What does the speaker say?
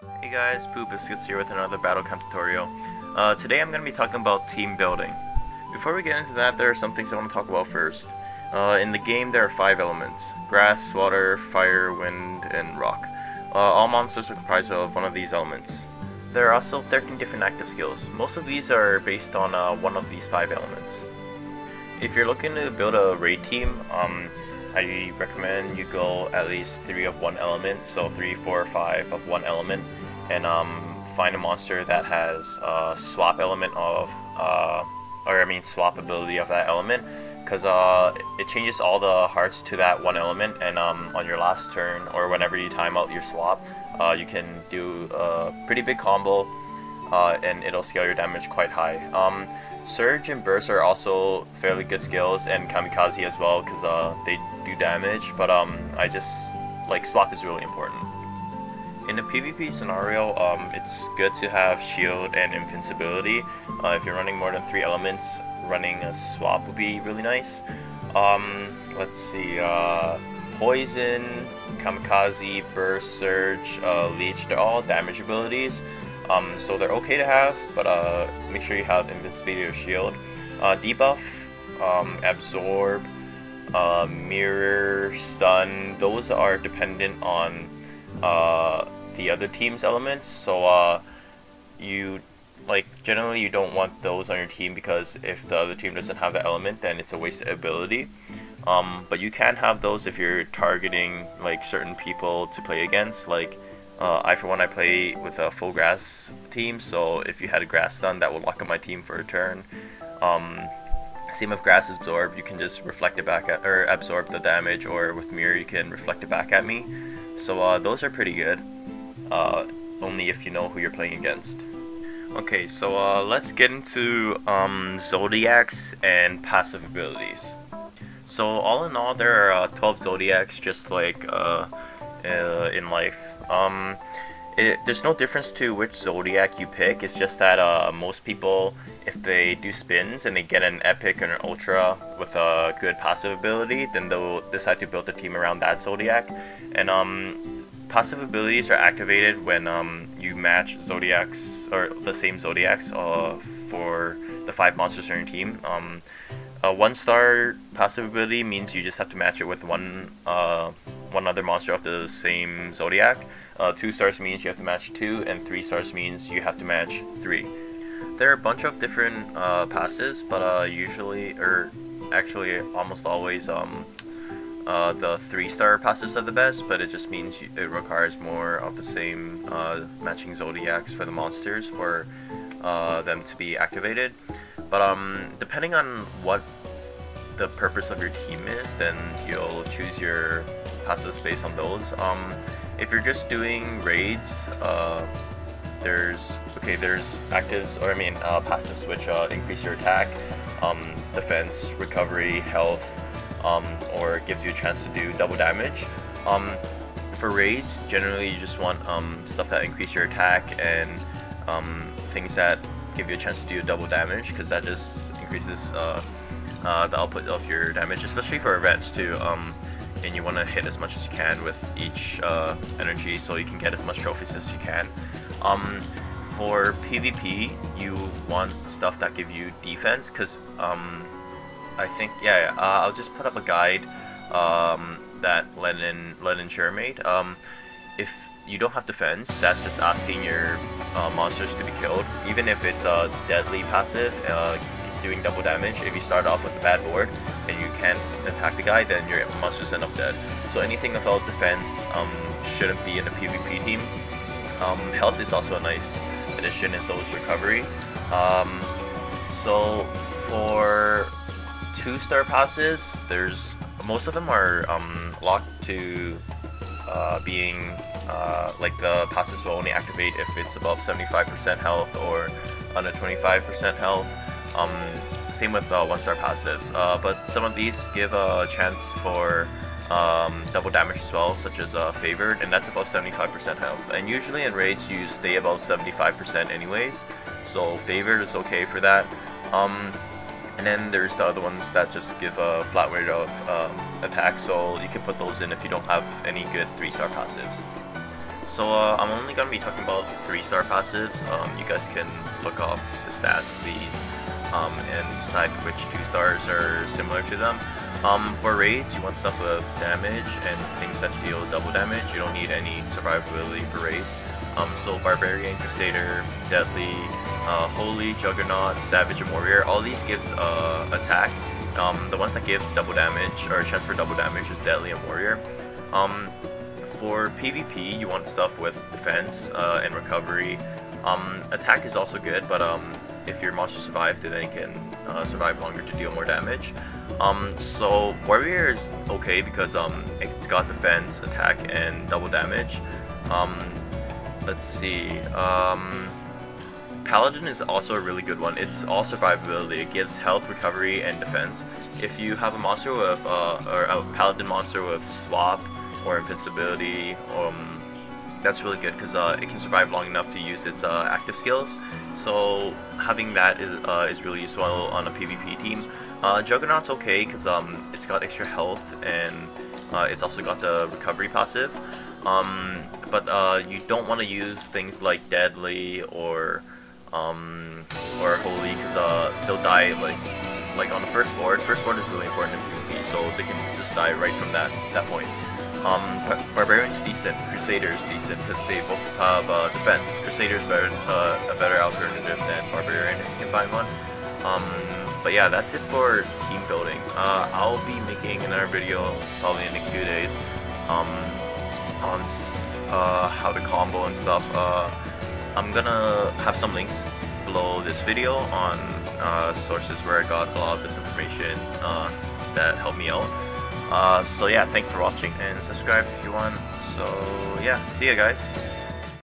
Hey guys, PooBiscuits here with another battle camp tutorial. Today I'm going to be talking about team building. Before we get into that, there are some things I want to talk about first. In the game there are 5 elements: grass, water, fire, wind, and rock. All monsters are comprised of one of these elements. There are also 13 different active skills. Most of these are based on one of these 5 elements. If you're looking to build a raid team, I recommend you go at least 3 of one element, so 3, 4, 5 of one element, and find a monster that has swap element of, swap ability of that element, because it changes all the hearts to that one element, and on your last turn, or whenever you time out your swap, you can do a pretty big combo, and it'll scale your damage quite high. Surge and Burst are also fairly good skills, and Kamikaze as well, because they do damage, but I just, swap is really important. In a PvP scenario, it's good to have shield and invincibility. If you're running more than 3 elements, running a swap would be really nice. Let's see, Poison, Kamikaze, Burst, Surge, Leech, they're all damage abilities. So they're okay to have, but make sure you have invincibility or shield. Debuff, Absorb, Mirror, Stun, those are dependent on the other team's elements, so generally you don't want those on your team, because if the other team doesn't have the element, then it's a wasted ability. But you can have those if you're targeting certain people to play against. I play with a full grass team, so if you had a grass stun, that would lock up my team for a turn. Same with grass absorb, you can just reflect it back at, or absorb the damage, or with mirror you can reflect it back at me. So those are pretty good, only if you know who you're playing against. Okay, so let's get into Zodiacs and passive abilities. So all in all, there are 12 Zodiacs, just like in life. There's no difference to which Zodiac you pick. It's just that most people, if they do spins and they get an epic and an ultra with a good passive ability, then they'll decide to build a team around that Zodiac. And passive abilities are activated when you match Zodiacs, or the same Zodiacs, for the 5 monsters on your team. A 1-star passive ability means you just have to match it with one other monster of the same Zodiac. 2 stars means you have to match 2, and 3 stars means you have to match 3. There are a bunch of different passives, but usually, or actually almost always, the 3-star passives are the best, but it just means it requires more of the same matching Zodiacs for the monsters for them to be activated. But depending on what the purpose of your team is, then you'll choose your passives based on those. If you're just doing raids, there's actives, or passives, which increase your attack, defense, recovery, health, or gives you a chance to do double damage. For raids, generally you just want stuff that increase your attack, and things that give you a chance to do double damage, because that just increases the output of your damage, especially for events too. And you want to hit as much as you can with each energy, so you can get as much trophies as you can. For PvP, you want stuff that give you defense, because I'll just put up a guide that Lennon Sure made. If you don't have defense, that's just asking your monsters to be killed. Even if it's a deadly passive, doing double damage, if you start off with a bad board and you can't attack the guy, then your monsters end up dead. So anything without defense shouldn't be in a PvP team. Health is also a nice addition, and so is recovery. So for 2-star passives, most of them are locked to being the passives will only activate if it's above 75% health or under 25% health. Same with 1-star passives, but some of these give a chance for double damage as well, such as Favored, and that's above 75% health. And usually in raids you stay above 75% anyways, so Favored is okay for that. And then there's the other ones that just give a flat rate of attack, so you can put those in if you don't have any good 3-star passives. So I'm only going to be talking about 3-star passives. You guys can look off the stats of these and decide which 2 stars are similar to them. For raids, you want stuff with damage and things that deal double damage. You don't need any survivability for raids. So Barbarian, Crusader, Deadly, Holy, Juggernaut, Savage, and Warrior, all these gives attack. The ones that give double damage, or a chance for double damage, is Deadly and Warrior. For PvP, you want stuff with defense and recovery. Attack is also good, but if your monster survives, then it can survive longer to deal more damage. So Warrior is okay because it's got defense, attack, and double damage. Let's see. Paladin is also a really good one. It's all survivability. It gives health, recovery, and defense. If you have a monster with, or a Paladin monster with swap or invincibility, that's really good because it can survive long enough to use its active skills. So having that is really useful on a PvP team. Juggernaut's okay because it's got extra health and it's also got the recovery passive. But you don't want to use things like Deadly or Holy because they'll die like on the first board. First board is really important in PvP, so they can just die right from that point. Barbarian's decent, Crusader's decent because they both have defense. Crusader's a better alternative than Barbarian if you can find one. But yeah, that's it for team building. I'll be making another video probably in the next few days on how to combo and stuff. I'm gonna have some links below this video on sources where I got a lot of this information that helped me out. So yeah, thanks for watching and subscribe if you want. So yeah, see ya guys.